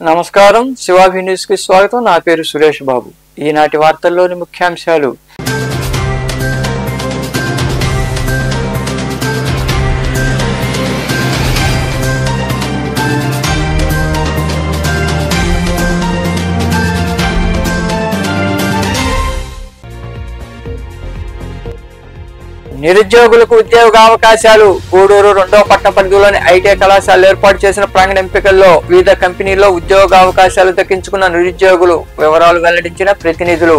నమస్కారం శివాభి న్యూస్ కి స్వాగతం. నా పేరు సురేష్ బాబు. ఈనాటి వార్తల్లోని ముఖ్యాంశాలు. నిరుద్యోగులకు ఉద్యోగ అవకాశాలు. గూడూరు 2వ పట్టణ పరిధిలోని ఐటీఐ కళాశాల ఏర్పాటు చేసిన ప్రాంగణ ఎంపికల్లో వివిధ కంపెనీల్లో ఉద్యోగ అవకాశాలు దక్కించుకున్న నిరుద్యోగులు వివరాలు వెల్లడించిన ప్రతినిధులు.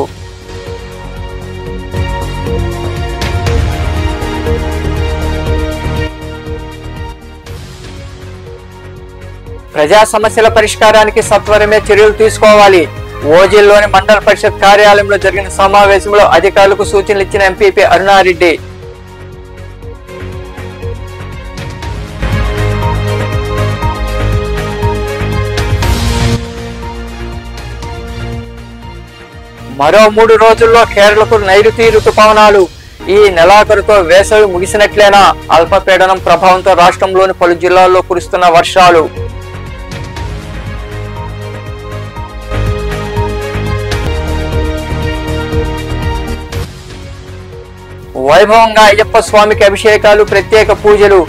ప్రజా సమస్యల పరిష్కారానికి సత్వరమే చర్యలు తీసుకోవాలి. ఓజిల్లోని మండల పరిషత్ కార్యాలయంలో జరిగిన సమావేశంలో అధికారులకు సూచనలు ఇచ్చిన ఎంపీపీ అరుణారెడ్డి. మరో 3 రోజుల్లో కేరళకు నైరుతి రుతుపవనాలు. ఈ నెలాఖరుతో వేసవి ముగిసినట్లేనా? అల్పపీడనం ప్రభావంతో రాష్ట్రంలోని పలు జిల్లాల్లో కురుస్తున్న వర్షాలు. వైభవంగా అయ్యప్ప స్వామికి అభిషేకాలు, ప్రత్యేక పూజలు.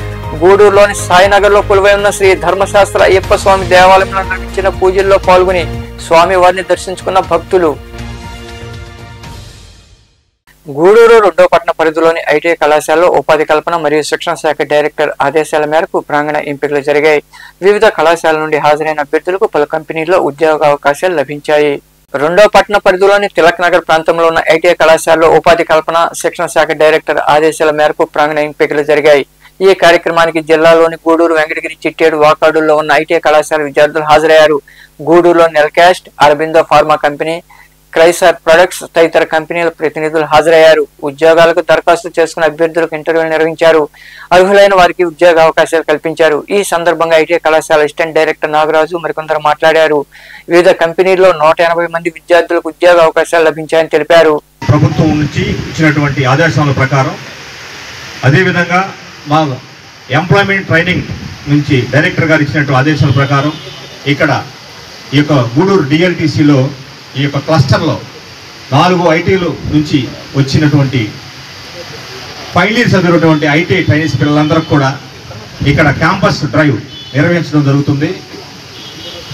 గూడూరులోని సాయినగర్ లో కొలువై ఉన్న శ్రీ ధర్మశాస్త్ర అయ్యప్ప స్వామి దేవాలయంలో నిర్వహించిన పూజల్లో పాల్గొని స్వామి వారిని దర్శించుకున్న భక్తులు. గూడూరు 2వ పట్టణ పరిధిలోని ఐటీఐ కళాశాలలో ఉపాధి కల్పన మరియు శిక్షణ శాఖ డైరెక్టర్ ఆదేశాల మేరకు ప్రాంగణ ఎంపికలు జరిగాయి. వివిధ కళాశాల నుండి హాజరైన అభ్యర్థులకు పలు కంపెనీల్లో ఉద్యోగ అవకాశాలు లభించాయి. 2వ పట్టణ పరిధిలోని తిలక్ నగర్ ప్రాంతంలో ఉన్న ఐటీఐ కళాశాలలో ఉపాధి కల్పన శిక్షణ శాఖ డైరెక్టర్ ఆదేశాల మేరకు ప్రాంగణ ఎంపికలు జరిగాయి. ఈ కార్యక్రమానికి జిల్లాలోని గూడూరు, వెంకటగిరి, చిట్టేడు, వాకాడుల్లో ఉన్న ఐటీఐ కళాశాల విద్యార్థులు హాజరయ్యారు. గూడూరులో నెల్కాస్ట్, అరబిందో ఫార్మా కంపెనీ, క్రైసర్ ప్రొడక్ట్స్ తదితర కంపెనీల ప్రతినిధులు హాజరయ్యారు. ఉద్యోగాలకు దరఖాస్తు చేసుకున్న అభ్యర్థులకు ఇంటర్వ్యూలు నిర్వహించారు. అర్హులైన వారికి ఉద్యోగ అవకాశాలు కల్పించారు. ఈ సందర్భంగా ఐటీఐ కళాశాల అసిస్టెంట్ డైరెక్టర్ నాగరాజు మరికొందరు మాట్లాడారు. వివిధ కంపెనీల్లో 180 మంది విద్యార్థులకు ఉద్యోగ అవకాశాలు లభించాయని తెలిపారు. ప్రభుత్వం నుంచి ఇచ్చినటువంటి ఆదేశాల ప్రకారం, అదేవిధంగా మా ఎంప్లాయ్మెంట్ ట్రైనింగ్ నుంచి డైరెక్టర్ గారు ఇచ్చినటువంటి ఆదేశాల ప్రకారం ఇక్కడ ఈ యొక్క గూడూరు డిఎల్టీసీలో ఈ యొక్క క్లస్టర్లో 4 ఐటీలు నుంచి వచ్చినటువంటి ఫైనల్ ఇయర్ చదివినటువంటి ఐటీఐ ట్రైనీస్ పిల్లలందరికీ కూడా ఇక్కడ క్యాంపస్ డ్రైవ్ నిర్వహించడం జరుగుతుంది.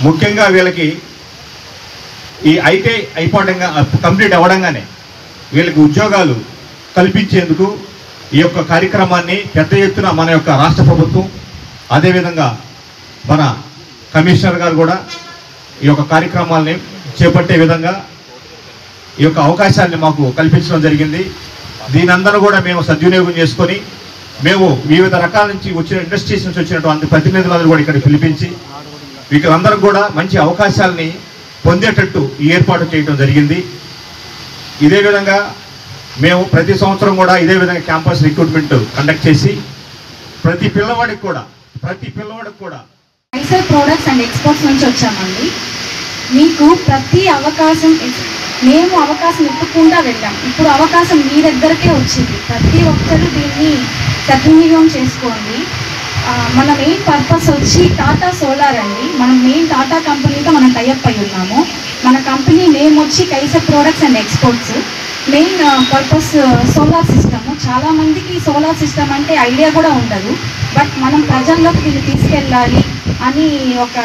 ముఖ్యంగా వీళ్ళకి ఈ ఐటీఐ అయిపోవడంగా కంప్లీట్ అవ్వడంగానే వీళ్ళకి ఉద్యోగాలు కల్పించేందుకు ఈ యొక్క కార్యక్రమాన్ని పెద్ద ఎత్తున మన యొక్క రాష్ట్ర ప్రభుత్వం, అదేవిధంగా మన కమిషనర్ గారు కూడా ఈ యొక్క కార్యక్రమాలని చేపట్టే విధంగా ఈ యొక్క అవకాశాన్ని మాకు కల్పించడం జరిగింది. దీనందరూ కూడా మేము సద్వినియోగం చేసుకొని మేము వివిధ రకాల నుంచి వచ్చిన ఇండస్ట్రీస్ నుంచి వచ్చినటువంటి ప్రతినిధులందరూ కూడా ఇక్కడ పిలిపించి వీళ్ళందరూ కూడా మంచి అవకాశాలని పొందేటట్టు ఈ ఏర్పాటు చేయడం జరిగింది. ఇదే విధంగా మేము ప్రతి సంవత్సరం కూడా ఇదే విధంగా క్యాంపస్ రిక్రూట్మెంట్ కండక్ట్ చేసి ప్రతి పిల్లవాడికి కూడా క్రైసర్ ప్రొడక్ట్స్ అండ్ ఎక్స్పోర్ట్స్ నుంచి వచ్చామండి. మీకు ప్రతి అవకాశం మేము అవకాశం ఇవ్వకుండా వెళ్ళాం. ఇప్పుడు అవకాశం మీ దగ్గరకే వచ్చింది. ప్రతి ఒక్కరు దీన్ని సద్వినియోగం చేసుకోండి. మన మెయిన్ పర్పస్ వచ్చి టాటా సోలార్ అండి. మనం మెయిన్ టాటా కంపెనీతో మనం టైఅప్ అయి ఉన్నాము. మన కంపెనీ నేమ్ వచ్చి క్రైసర్ products and exports. Main purpose solar system. చాలామందికి సోలార్ సిస్టమ్ అంటే ఐడియా కూడా ఉండదు. బట్ మనం ప్రజల్లోకి దీన్ని తీసుకెళ్ళాలి అని ఒక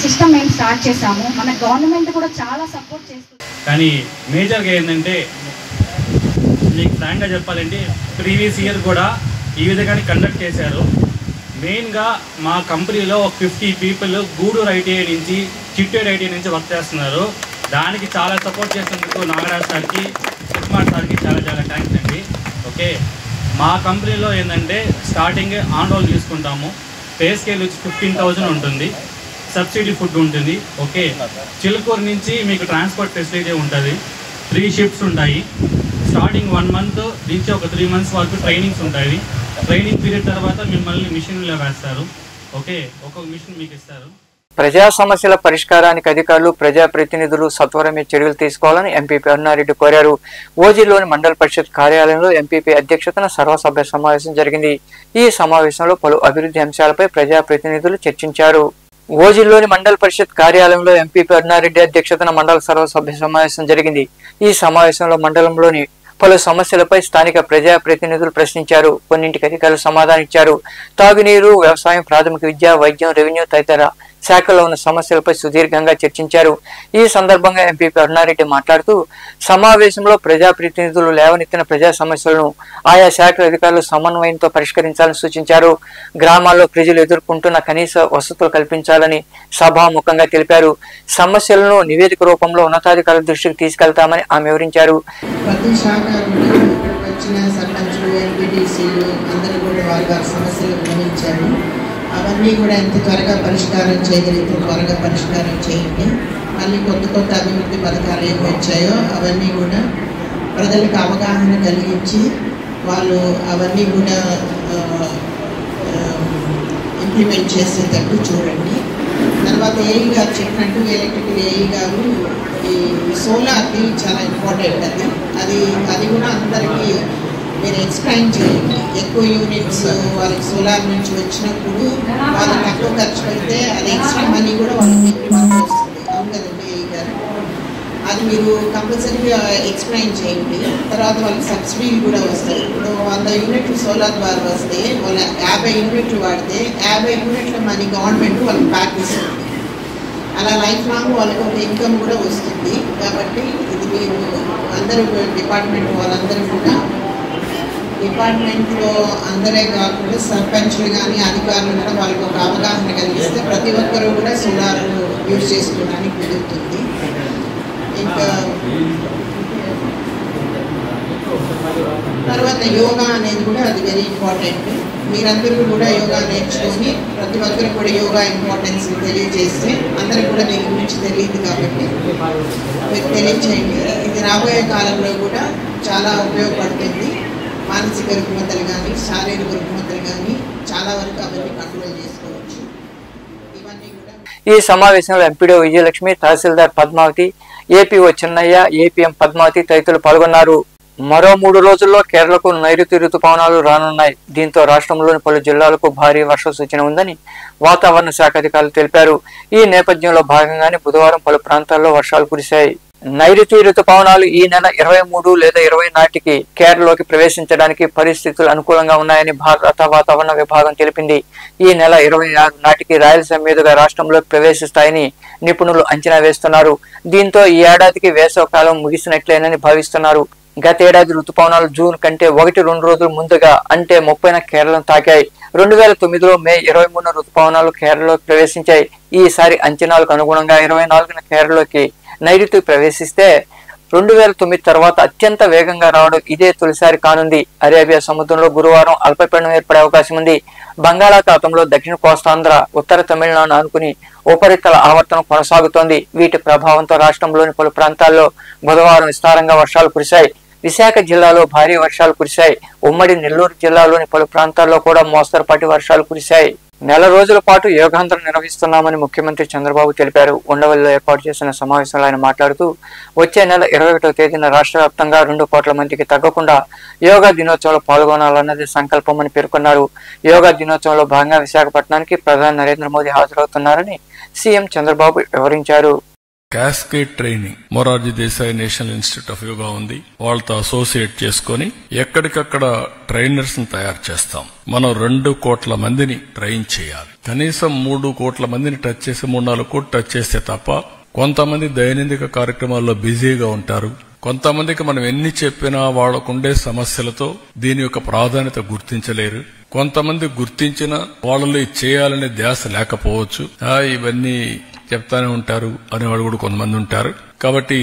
సిస్టమ్ మేము స్టార్ట్ చేసాము. మన గవర్నమెంట్ కూడా చాలా సపోర్ట్ చేస్తుంది. కానీ మేజర్గా ఏంటంటే మీకు ఫ్రాంక్గా చెప్పాలంటే ప్రీవియస్ ఇయర్ కూడా ఈ విధంగానే కండక్ట్ చేశారు. మెయిన్గా మా కంపెనీలో ఒక 50 పీపుల్ గూడూరు ఐటీఐ నుంచి, చిట్టేడు ఐటీఐ నుంచి వర్క్ చేస్తున్నారు. దానికి చాలా సపోర్ట్ చేసినందుకు నాగరాజ్ సార్కి, సుకుమార్ సార్కి చాలా థ్యాంక్స్ అండి. ఓకే, మా కంపెనీలో ఏంటంటే స్టార్టింగ్ ఆన్ రోల్ తీసుకుంటాము. పే స్కేల్ వచ్చి 15,000 ఉంటుంది. సబ్సిడీ ఫుడ్ ఉంటుంది. ఓకే, చిలుకూరు నుంచి మీకు ట్రాన్స్పోర్ట్ ఫెసిలిటీ ఉంటుంది. 3 షిఫ్ట్స్ ఉంటాయి. స్టార్టింగ్ 1 మంత్ నుంచి ఒక 3 మంత్స్ వరకు ట్రైనింగ్స్ ఉంటాయి. ట్రైనింగ్ పీరియడ్ తర్వాత మిమ్మల్ని మిషన్లో వేస్తారు. ఓకే, ఒక్కొక్క మిషన్ మీకు ఇస్తారు. ప్రజా సమస్యల పరిష్కారానికి అధికారులు, ప్రజాప్రతినిధులు సత్వరమే చర్యలు తీసుకోవాలని ఎంపీపీ అరుణారెడ్డి కోరారు. ఓజిల్లోని మండల పరిషత్ కార్యాలయంలో ఎంపీపీ అధ్యక్షతన సర్వసభ్య సమావేశం జరిగింది. ఈ సమావేశంలో పలు అభివృద్ధి అంశాలపై ప్రజాప్రతినిధులు చర్చించారు. ఓజిల్లోని మండల పరిషత్ కార్యాలయంలో ఎంపీ పెర్నారెడ్డి అధ్యక్షతన మండల సర్వసభ్య సమావేశం జరిగింది. ఈ సమావేశంలో మండలంలోని పలు సమస్యలపై స్థానిక ప్రజాప్రతినిధులు ప్రశ్నించారు. కొన్నింటికి అధికారులు సమాధానం ఇచ్చారు. తాగునీరు, వ్యవసాయం, ప్రాథమిక విద్య, వైద్యం, రెవెన్యూ తదితర శాఖలో ఉన్న సమస్యలపై సుదీర్ఘంగా చర్చించారు. ఈ సందర్భంగా ఎంపీ పెర్నారెడ్డి మాట్లాడుతూ సమావేశంలో ప్రజాప్రతినిధులు లేవనెత్తిన ప్రజా సమస్యలను ఆయా శాఖల అధికారులు సమన్వయంతో పరిష్కరించాలని సూచించారు. గ్రామాల్లో ప్రజలు ఎదుర్కొంటున్న కనీస వసతులు కల్పించాలని సభాముఖంగా తెలిపారు. సమస్యలను నివేదిక రూపంలో ఉన్నతాధికారుల దృష్టికి తీసుకెళ్తామని ఆమె వివరించారు. ప్రతి శాఖ వచ్చిన సర్పంచులు, ఎంపీటీసీలు అందరూ కూడా వారి సమస్యలు గమనించారు. అవన్నీ కూడా ఎంత త్వరగా పరిష్కారం చేయగలిగితే త్వరగా పరిష్కారం చేయండి. మళ్ళీ కొత్త అభివృద్ధి పథకాలు ఏమి వచ్చాయో అవన్నీ కూడా ప్రజలకు అవగాహన కలిగించి వాళ్ళు అవన్నీ కూడా ఇంప్లిమెంట్ చేసేటట్టు చూడండి. తర్వాత ఏఈ గారు చెప్పినట్టు ఎలక్ట్రికల్ ఏఈ గారు ఈ సోలార్ది చాలా ఇంపార్టెంట్. అది కూడా అందరికీ మీరు ఎక్స్ప్లెయిన్ చేయండి. ఎక్కువ యూనిట్స్ వాళ్ళకి సోలార్ నుంచి వచ్చినప్పుడు వాళ్ళు తక్కువ ఖర్చు పెడితే అది ఎక్స్ట్రా మనీ కూడా వాళ్ళకి వస్తుంది. అవును కదండి ఏఈ గారు, అది మీరు కంపల్సరీగా ఎక్స్ప్లెయిన్ చేయండి. తర్వాత వాళ్ళకి సబ్సిడీలు కూడా వస్తాయి. ఇప్పుడు 100 యూనిట్లు సోలార్ ద్వారా వస్తే వాళ్ళ 50 యూనిట్లు వాడితే 50 యూనిట్ల మనీ గవర్నమెంట్ వాళ్ళకి ప్యాక్ ఇస్తుంది. అలా లైఫ్ లాంగ్ వాళ్ళకి ఒక ఇన్కమ్ కూడా వస్తుంది. కాబట్టి ఇది మీరు అందరూ డిపార్ట్మెంట్ వాళ్ళందరూ కూడా డిపార్ట్మెంట్లో అందరే కాకుండా సర్పంచ్లు కానీ అధికారులు కూడా వాళ్ళకి ఒక అవగాహన కలిగిస్తే ప్రతి ఒక్కరూ కూడా సోలార్ యూజ్ చేసుకోవడానికి కుదురుతుంది. ఇంకా తర్వాత యోగా అనేది కూడా అది వెరీ ఇంపార్టెంట్. మీరందరూ కూడా యోగా నేర్చుకొని ప్రతి ఒక్కరు కూడా యోగా ఇంపార్టెన్స్ తెలియజేస్తే అందరూ కూడా దీని గురించి తెలియదు కాబట్టి మీరు తెలియచేయండి. ఇది రాబోయే కాలంలో కూడా చాలా ఉపయోగపడుతుంది. మానసిక రుగ్మతలు కానీ శారీరక రుగ్మతలు కానీ చాలా వరకు అవన్నీ కంట్రోల్ చేసుకోవచ్చు. ఇవన్నీ కూడా ఈ సమావేశంలో ఎంపీడీ విజయలక్ష్మి, తహసీల్దార్ పద్మావతి, ఏపీఓ చిన్నయ్య, ఏపీఎం పద్మావతి తదితరులు పాల్గొన్నారు. మరో 3 రోజుల్లో కేరళకు నైరుతి రుతుపవనాలు రానున్నాయి. దీంతో రాష్ట్రంలోని పలు జిల్లాలకు భారీ వర్ష సూచన ఉందని వాతావరణ శాఖ అధికారులు తెలిపారు. ఈ నేపథ్యంలో భాగంగానే బుధవారం పలు ప్రాంతాల్లో వర్షాలు కురిశాయి. నైరుతి రుతుపవనాలు ఈ నెల 23 లేదా 20 నాటికి కేరళలోకి ప్రవేశించడానికి పరిస్థితులు అనుకూలంగా ఉన్నాయని భారత వాతావరణ విభాగం తెలిపింది. ఈ నెల 26 నాటికి రాయలసీమ మీదుగా రాష్ట్రంలోకి ప్రవేశిస్తాయని నిపుణులు అంచనా వేస్తున్నారు. దీంతో ఈ ఏడాదికి వేసవకాలం ముగిసినట్లేనని భావిస్తున్నారు. గతేడాది రుతుపవనాలు జూన్ కంటే 1-2 రోజులు ముందుగా అంటే 30న కేరళను తాకాయి. 2009లో మే 23న రుతుపవనాలు కేరళలోకి ప్రవేశించాయి. ఈసారి అంచనాలకు అనుగుణంగా 24న కేరళలోకి నైరుతి ప్రవేశిస్తే 2009 తర్వాత అత్యంత వేగంగా రావడం ఇదే తొలిసారి కానుంది. అరేబియా సముద్రంలో గురువారం అల్పపీడనం ఏర్పడే అవకాశం ఉంది. బంగాళాఖాతంలో దక్షిణ కోస్తాంధ్ర, ఉత్తర తమిళనాడు ఆనుకుని ఉపరితల ఆవర్తనం కొనసాగుతోంది. వీటి ప్రభావంతో రాష్ట్రంలోని పలు ప్రాంతాల్లో బుధవారం విస్తారంగా వర్షాలు కురిశాయి. విశాఖ జిల్లాలో భారీ వర్షాలు కురిశాయి. ఉమ్మడి నెల్లూరు జిల్లాలోని పలు ప్రాంతాల్లో కూడా మోస్తరుపాటి వర్షాలు కురిశాయి. నెల రోజుల పాటు యోగాంధ్రం నిర్వహిస్తున్నామని ముఖ్యమంత్రి చంద్రబాబు తెలిపారు. ఉండవల్లిలో ఏర్పాటు చేసిన సమావేశంలో ఆయన మాట్లాడుతూ వచ్చే నెల 21వ తేదీన రాష్ట్ర వ్యాప్తంగా 2 కోట్ల మందికి తగ్గకుండా యోగా దినోత్సవంలో పాల్గొనాలన్నది సంకల్పమని పేర్కొన్నారు. యోగా దినోత్సవంలో భాగంగా విశాఖపట్నానికి ప్రధాని నరేంద్ర మోదీ హాజరవుతున్నారని సీఎం చంద్రబాబు వివరించారు. Cascade training Morarji Desai national institute of yoga ఉంది. వాళ్ళతో అసోసియేట్ చేసుకుని ఎక్కడికక్కడ ట్రైనర్స్ ని తయారు చేస్తాం. మనం 2 కోట్ల మందిని ట్రైన్ చేయాలి. కనీసం 3 కోట్ల మందిని టచ్ చేసి 3-4 కోట్లు టచ్ చేస్తే తప్ప కొంతమంది దైనందిక కార్యక్రమాల్లో బిజీగా ఉంటారు. కొంతమందికి మనం ఎన్ని చెప్పినా వాళ్లకుండే సమస్యలతో దీని యొక్క ప్రాధాన్యత గుర్తించలేరు. కొంతమంది గుర్తించిన వాళ్ళలో చేయాలనే ధ్యాస లేకపోవచ్చు. ఇవన్నీ చెప్తానే ఉంటారు అనేవాడు కూడా కొంతమంది ఉంటారు. కాబట్టి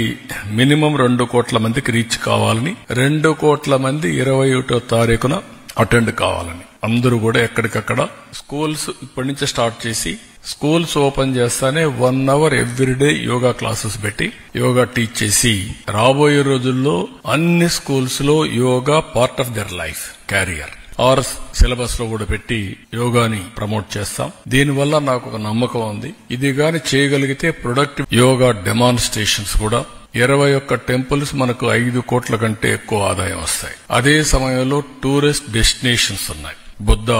మినిమం 2 కోట్ల మందికి రీచ్ కావాలని, 2 కోట్ల మంది 21వ తారీఖున అటెండ్ కావాలని అందరూ కూడా ఎక్కడికక్కడ స్కూల్స్ ఇప్పటి నుంచి స్టార్ట్ చేసి స్కూల్స్ ఓపెన్ చేస్తానే 1 అవర్ ఎవ్రీడే యోగా క్లాసెస్ పెట్టి యోగా టీచ్ చేసి రాబోయే రోజుల్లో అన్ని స్కూల్స్ లో yoga part of their life career or syllabus లో కూడా పెట్టి యోగాని ప్రమోట్ చేస్తాం. దీనివల్ల నాకు ఒక నమ్మకం ఉంది. ఇది గాని చేయగలిగితే ప్రొడక్టివ్ యోగా డెమాన్స్ట్రేషన్స్ కూడా 21 టెంపుల్స్ మనకు 5 కోట్ల కంటే ఎక్కువ ఆదాయం వస్తాయి. అదే సమయంలో టూరిస్ట్ డెస్టినేషన్స్ ఉన్నాయి. బుద్ధ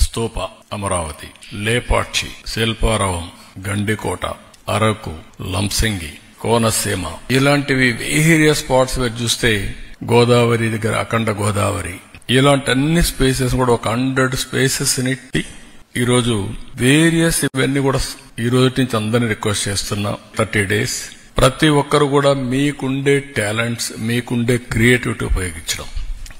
స్తూప అమరావతి, లేపాక్షి, శిల్పారావం, గండికోట, అరకు, లంసింగి, కోనసీమ ఇలాంటివి వేరియస్ స్పాట్స్ మీరు చూస్తే గోదావరి దగ్గర అఖండ గోదావరి ఇలాంటి అన్ని స్పేసెస్ కూడా ఒక 100 స్పేసెస్ ని ఈరోజు వేరియస్ ఇవన్నీ కూడా ఈ రోజు నుంచి అందరినీ రిక్వెస్ట్ చేస్తున్నా 30 days ప్రతి ఒక్కరు కూడా మీకుండే టాలెంట్స్ మీకుండే క్రియేటివిటీ ఉపయోగించడం.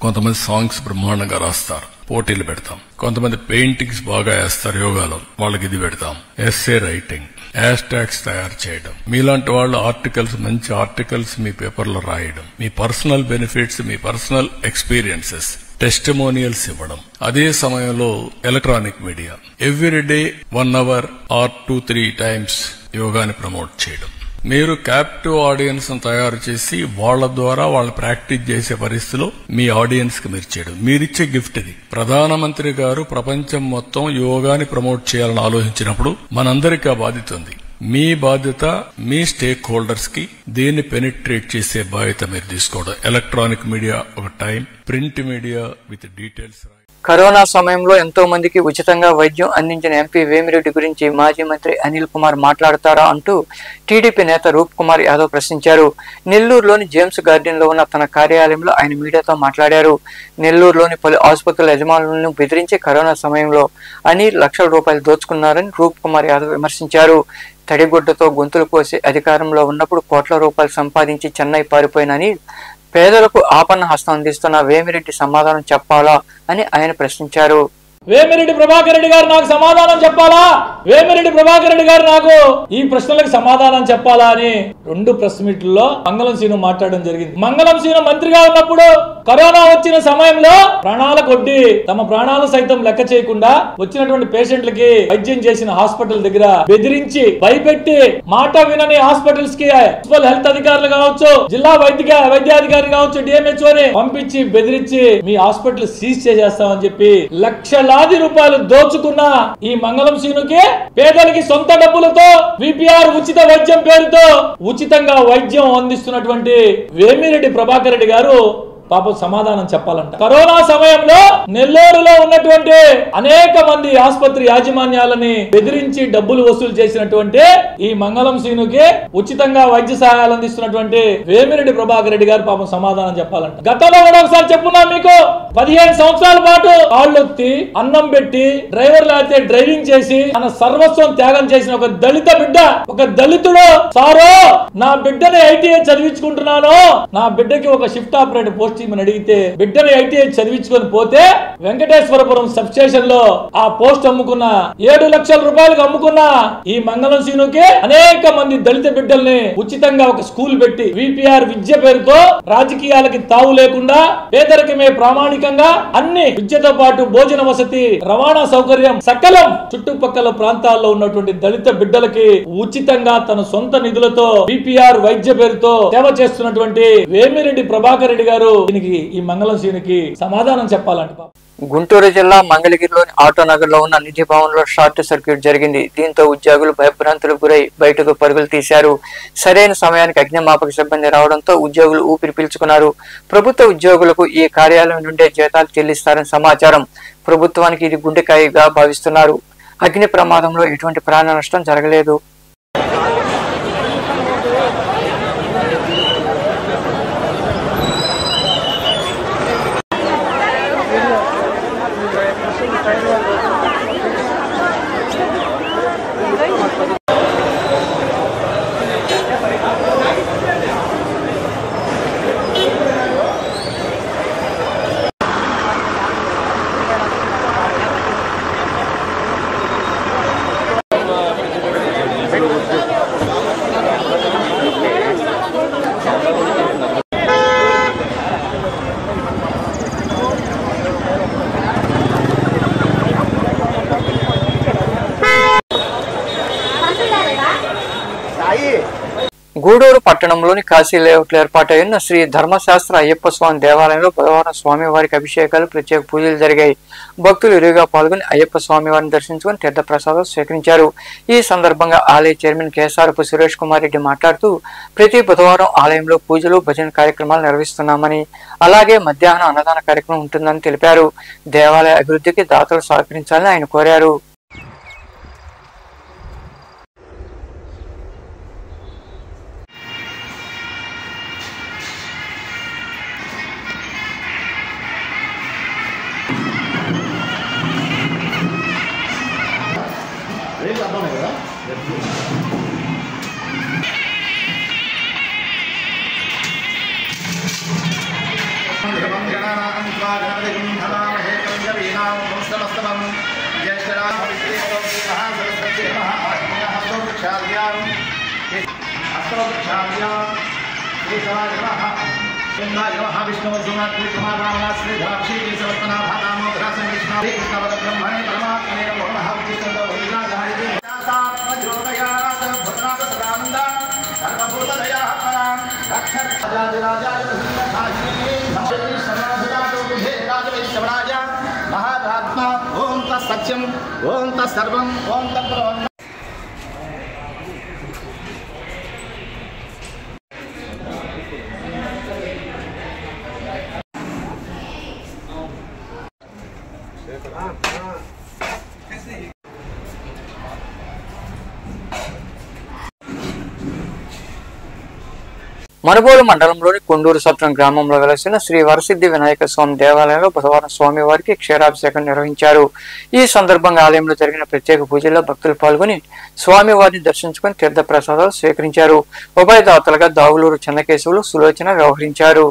కొంతమంది సాంగ్స్ బ్రహ్మాండంగా రాస్తారు, పోటీలు పెడతాం. కొంతమంది పెయింటింగ్స్ బాగా వేస్తారు యోగాలో, వాళ్ళకి ఇది పెడతాం. ఎస్సే రైటింగ్, హ్యాష్ ట్యాగ్స్ తయారు చేయడం, మీలాంటి వాళ్ళు ఆర్టికల్స్, మంచి ఆర్టికల్స్ మీ పేపర్లో రాయడం, మీ పర్సనల్ బెనిఫిట్స్, మీ పర్సనల్ ఎక్స్పీరియన్సెస్, టెస్టిమోనియల్స్ ఇవ్వడం. అదే సమయంలో electronic media everyday 1 hour or 2-3 times యోగాని ప్రమోట్ చేయడం. మీరు క్యాప్టివ్ ఆడియన్స్ తయారు చేసి వాళ్ళ ద్వారా వాళ్ళు ప్రాక్టీస్ చేసే పరిస్థితిలో మీ ఆడియన్స్ కి మీరు చేయడం మీరిచ్చే గిఫ్ట్ ఇది. ప్రధానమంత్రి గారు ప్రపంచం మొత్తం యోగాని ప్రమోట్ చేయాలని ఆలోచించినప్పుడు మనందరికీ ఆ బాధ్యత ఉంది. మీ బాధ్యత మీ స్టేక్ హోల్డర్స్ కి దీన్ని పెనిట్రేట్ చేసే బాధ్యత మీరు తీసుకోవడం. ఎలక్ట్రానిక్ మీడియా ఒక time, print media with details. Corona సమయంలో ఎంతో మందికి ఉచితంగా వైద్యం అందించిన ఎంపీ వేమిరెడ్డి గురించి మాజీ మంత్రి అనిల్ కుమార్ మాట్లాడతారా అంటూ టీడీపీ నేత రూప్ కుమార్ యాదవ్ ప్రశ్నించారు. నెల్లూరులోని జేమ్స్ గార్డెన్ లో ఉన్న తన కార్యాలయంలో ఆయన మీడియాతో మాట్లాడారు. నెల్లూరులోని పలు ఆసుపత్రుల యజమానులను బెదిరించి కరోనా సమయంలో అనిల్ లక్షల రూపాయలు దోచుకున్నారని రూప్ కుమార్ యాదవ్ విమర్శించారు. తడిగుడ్డతో గొంతులు కోసి అధికారంలో ఉన్నప్పుడు కోట్ల రూపాయలు సంపాదించి చెన్నై పారిపోయిన అనిల్ పేదలకు ఆపన్న హస్తం అందిస్తున్న వేమిరెడ్డి సమాధానం చెప్పాలా అని ఆయన ప్రశ్నించారు. వేమిరెడ్డి ప్రభాకర్ రెడ్డి గారు నాకు సమాధానం చెప్పాలా, వేమిరెడ్డి ప్రభాకర్ రెడ్డి గారు నాకు ఈ ప్రశ్నలకు సమాధానం చెప్పాలా అని 2 ప్రెస్ మీట్లలో మంగళం శ్రీను మాట్లాడడం జరిగింది. మంగళం శ్రీను మంత్రిగా ఉన్నప్పుడు కరోనా వచ్చిన సమయంలో ప్రాణాల కొద్ది తమ ప్రాణాలు సైతం లెక్క చేయకుండా వచ్చినటువంటి పేషెంట్లకి వైద్యం చేసిన హాస్పిటల్ దగ్గర బెదిరించి భయపెట్టి మాట వినని హాస్పిటల్స్ కి మున్సిపల్ హెల్త్ అధికారులు కావచ్చు, జిల్లా వైద్యాధికారి కావచ్చు, డిఎంహెచ్ఓ ని పంపించి బెదిరించి మీ హాస్పిటల్ సీజ్ చేసేస్తామని చెప్పి లక్షలాది రూపాయలు దోచుకున్న ఈ మంగళం శ్రీనుకి పేదలకి సొంత డబ్బులతో విపిఆర్ ఉచిత వైద్యం పేరుతో ఉచితంగా వైద్యం అందిస్తున్నటువంటి వేమిరెడ్డి ప్రభాకర్ రెడ్డి గారు పాపం సమాధానం చెప్పాలంట. కరోనా సమయంలో నెల్లూరులో ఉన్నటువంటి అనేక మంది ఆసుపత్రి యాజమాన్యాలని బెదిరించి డబ్బులు వసూలు చేసినటువంటి ఈ మంగళం శ్రీనుకి ఉచితంగా వైద్య సహాయాలు అందిస్తున్నటువంటి వేమిరెడ్డి ప్రభాకర్ రెడ్డి గారు పాపం సమాధానం చెప్పాలంట. గతంలో కూడా ఒకసారి చెప్పున్నా మీకు, 15 సంవత్సరాల పాటు కాళ్ళొత్తి అన్నం పెట్టి డ్రైవర్లు అయితే డ్రైవింగ్ చేసి తన సర్వస్వం త్యాగం చేసిన ఒక దళిత బిడ్డ, ఒక దళితుడు, సారో నా బిడ్డని ఐటీఐ చదివించుకుంటున్నాను, నా బిడ్డకి ఒక షిఫ్ట్ ఆపరేటర్ పోస్ట్ అడిగితే బిడ్డని ఐటీఐ చదివించుకొని పోతే వెంకటేశ్వరపురం సబ్ స్టేషన్ లో ఆ పోస్ట్ అమ్ముకున్న 7 లక్షల రూపాయలకు అమ్ముకున్న ఈ మంగళం శ్రీనుకి అనేక మంది దళిత బిడ్డల్ని ఉచితంగా ఒక స్కూల్ పెట్టి విపిఆర్ విద్య పేరుతో రాజకీయాలకి తావు లేకుండా పేదరికమే ప్రామాణికంగా అన్ని విద్యతో పాటు భోజన వసతి, రవాణా సౌకర్యం సకలం చుట్టుపక్కల ప్రాంతాల్లో ఉన్నటువంటి దళిత బిడ్డలకి ఉచితంగా తన సొంత నిధులతో విపిఆర్ వైద్య పేరుతో సేవ చేస్తున్నటువంటి వేమిరెడ్డి ప్రభాకర్ రెడ్డి గారు ఈ మంగళం శ్రీనుకి సమాధానం చెప్పాలంట. గుంటూరు జిల్లా మంగళగిరిలోని ఆటోనగర్ లో ఉన్న నిధి భవన్ లో షార్ట్ సర్క్యూట్ జరిగింది. దీంతో ఉద్యోగులు భయభ్రాంతులకు గురై బయటకు పరుగులు తీశారు. సరైన సమయానికి అగ్నిమాపక సిబ్బంది రావడంతో ఉద్యోగులు ఊపిరి పీల్చుకున్నారు. ప్రభుత్వ ఉద్యోగులకు ఈ కార్యాలయం నుండే జీతాలు చెల్లిస్తారని సమాచారం. ప్రభుత్వానికి ఇది గుండెకాయగా భావిస్తున్నారు. అగ్ని ప్రమాదంలో ఎటువంటి ప్రాణ నష్టం జరగలేదు. గూడూరు పట్టణంలోని కాశీ లేఅవుట్లో ఏర్పాటైన శ్రీ ధర్మశాస్త్ర అయ్యప్ప స్వామి దేవాలయంలో బుధవారం స్వామివారికి అభిషేకాలు, ప్రత్యేక పూజలు జరిగాయి. భక్తులు ఇరుగా పాల్గొని అయ్యప్ప స్వామివారిని దర్శించుకుని తీర్థ ప్రసాదం స్వీకరించారు. ఈ సందర్భంగా ఆలయ చైర్మన్ కేసారపు సురేష్ కుమార్ రెడ్డి మాట్లాడుతూ ప్రతి బుధవారం ఆలయంలో పూజలు, భజన కార్యక్రమాలు నిర్వహిస్తున్నామని, అలాగే మధ్యాహ్నం అన్నదాన కార్యక్రమం ఉంటుందని తెలిపారు. దేవాలయ అభివృద్ధికి దాతలు సహకరించాలని ఆయన కోరారు. महात्मा ओम तत्सत्यम ओम तत्सर्वम ओम तत्ब्रह्म। మనుబోలు మండలంలోని కొండూరు సత్రం గ్రామంలో వెలసిన శ్రీ వరసిద్ధి వినాయక స్వామి దేవాలయంలో బుధవారం స్వామివారికి క్షీరాభిషేకం నిర్వహించారు. ఈ సందర్భంగా ఆలయంలో జరిగిన ప్రత్యేక పూజల్లో భక్తులు పాల్గొని స్వామివారిని దర్శించుకుని తీర్థ ప్రసాదాలు స్వీకరించారు. ఉభయదాతలుగా దావులూరు చెన్నకేశవులు సులోచన వ్యవహరించారు.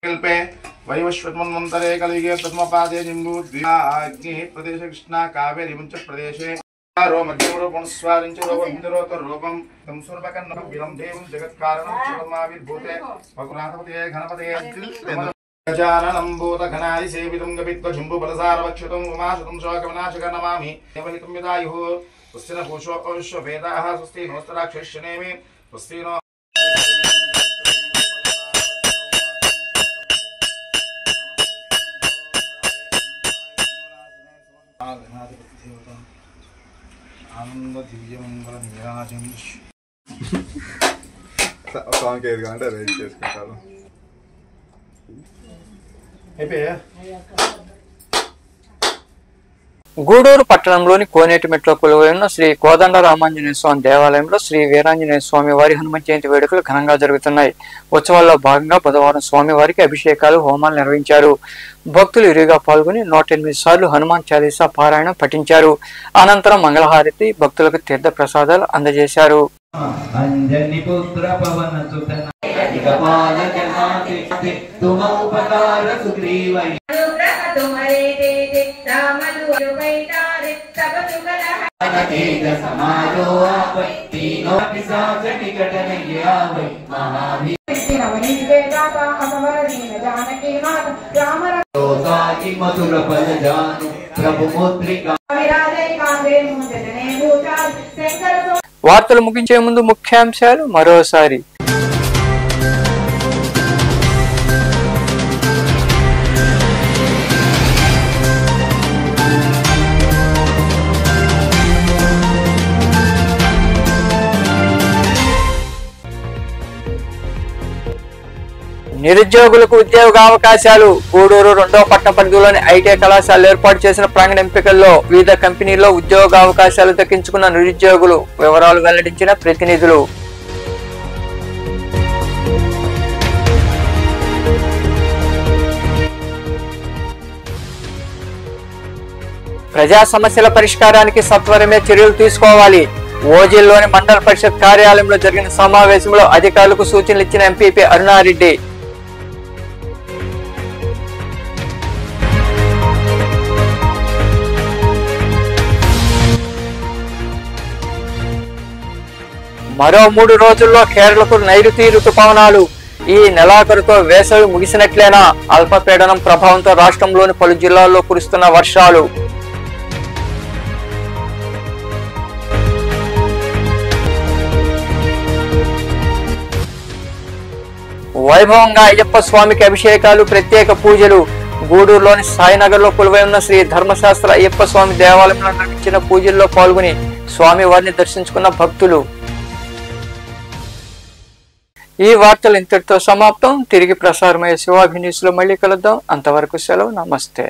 कल्पे वैवस्वतमन्वन्तरे कलिगे प्रथमपादे जिम्बूद्विग्नि प्रदेश कृष्णा कावेरी मुंच प्रदेशे रो मध्यमरूपं स्वारिंच रूपं तं सर्वकन्न विलं देवं जगत्कारणं चलमाविर्भूते भगुनाथपते घनपते गजाननं भूतघनादि सेवितं गपित्वजम्बुबलसारवक्षुतं उमाशुतं शोकविनाशक नमामि देवहितं विदायुः स्वस्ति न पूषो अविश्ववेदाः स्वस्ति नोस्तराक्षश्यनेमि स्वस्ति नो आनंद दिव्य मंगल नीराजन సాంగ్ ఏది కావాలంటే రేట్ చేసుకుంటారు. గూడూరు పట్టణంలోని కోనేటిమెట్లో కొలువై ఉన్న శ్రీ కోదండ రామాంజనేయ స్వామి దేవాలయంలో శ్రీ వీరాంజనేయ స్వామి వారి హనుమ జయంతి వేడుకలు ఘనంగా జరుగుతున్నాయి. ఉత్సవాల్లో భాగంగా బుధవారం స్వామివారికి అభిషేకాలు హోమాలు నిర్వహించారు. భక్తులు ఇరుగా పాల్గొని 108 సార్లు హనుమాన్ చాలీసా పారాయణం పఠించారు. అనంతరం మంగళహారతి భక్తులకు తీర్థ ప్రసాదాలు అందజేశారు. వార్తలు ముగించే ముందు ముఖ్యాంశాలు మరోసారి. నిరుద్యోగులకు ఉద్యోగ అవకాశాలు. గూడూరు 2వ పట్టణ పరిధిలోని ఐటీఐ కళాశాలలు ఏర్పాటు చేసిన ప్రాంగణ ఎంపికల్లో వివిధ కంపెనీల్లో ఉద్యోగ అవకాశాలు దక్కించుకున్న నిరుద్యోగులు వివరాలు వెల్లడించిన ప్రతినిధులు. ప్రజా సమస్యల పరిష్కారానికి సత్వరమే చర్యలు తీసుకోవాలి. ఓజిల్లోని మండల పరిషత్ కార్యాలయంలో జరిగిన సమావేశంలో అధికారులకు సూచనలు ఇచ్చిన ఎంపీపీ అరుణారెడ్డి. మరో 3 రోజుల్లో కేరళకు నైరుతి రుతుపవనాలు. ఈ నెలాఖరుతో వేసవి ముగిసినట్లేనా? అల్పపీడనం ప్రభావంతో రాష్ట్రంలోని పలు జిల్లాల్లో కురుస్తున్న వర్షాలు. వైభవంగా అయ్యప్ప స్వామికి అభిషేకాలు, ప్రత్యేక పూజలు. గూడూరులోని సాయినగర్ లో కొలువై ఉన్న శ్రీ ధర్మశాస్త్ర అయ్యప్ప స్వామి దేవాలయంలో నిర్వహించిన పూజల్లో పాల్గొని స్వామి వారిని దర్శించుకున్న భక్తులు. ఈ వార్తలు ఇంతటితో సమాప్తం. తిరిగి ప్రసారమయ్యే శివాభిన్యూస్ లో మళ్ళీ కలుద్దాం. అంతవరకు సెలవు. నమస్తే.